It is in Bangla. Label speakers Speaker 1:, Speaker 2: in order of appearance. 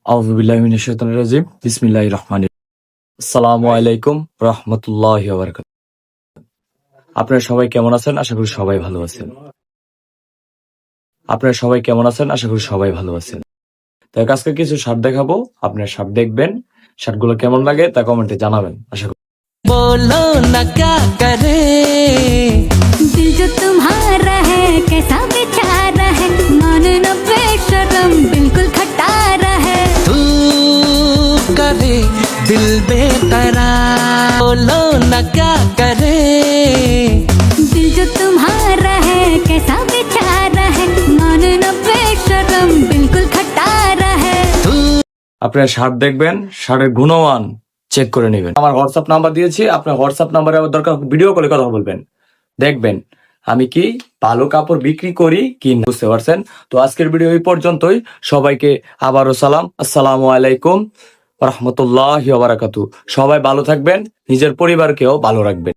Speaker 1: আউযু বিল্লাহি মিনাশ শাইতানির রাজিম। বিসমিল্লাহির রহমানির রহিম। আসসালামু আলাইকুম রাহমাতুল্লাহি ওয়া বারাকাতুহু। আপনারা সবাই কেমন আছেন? আশা করি সবাই ভালো আছেন। আপনারা সবাই কেমন আছেন? আশা করি সবাই ভালো আছেন। তো আজকে কিছু শার্ট দেখাবো। আপনারা শার্ট দেখবেন। শার্টগুলো কেমন লাগে তা কমেন্টে জানাবেন। আশা করি
Speaker 2: बोलो न क्या करे
Speaker 3: दिल जो तुम्हारा है कैसा बेचारा है मान न बेशरम बिल्कुल खटारा है
Speaker 2: तू करे दिल बेकरार बोलो न क्या करे
Speaker 3: दिल जो तुम्हारा है कैसा बेचारा है मान न बेशरम बिल्कुल खटारा है
Speaker 1: আপনারা শার্ট দেখবেন, শার্টের গুণমান চেক করে নেবেন। আমার হোয়াটসঅ্যাপ নাম্বার দিয়েছি, আপনার হোয়াটসঅ্যাপ নাম্বারে দরকার ভিডিও কলে কথা বলবেন, দেখবেন আমি কি ভালো কাপড় বিক্রি করি কি না। বুঝতে পারছেন? তো আজকের ভিডিও এই পর্যন্তই। সবাইকে আবারও সালাম, আসসালামু আলাইকুম রাহমাতুল্লাহি ওয়া বারাকাতুহু। সবাই ভালো থাকবেন, নিজের পরিবারকেও ভালো রাখবেন।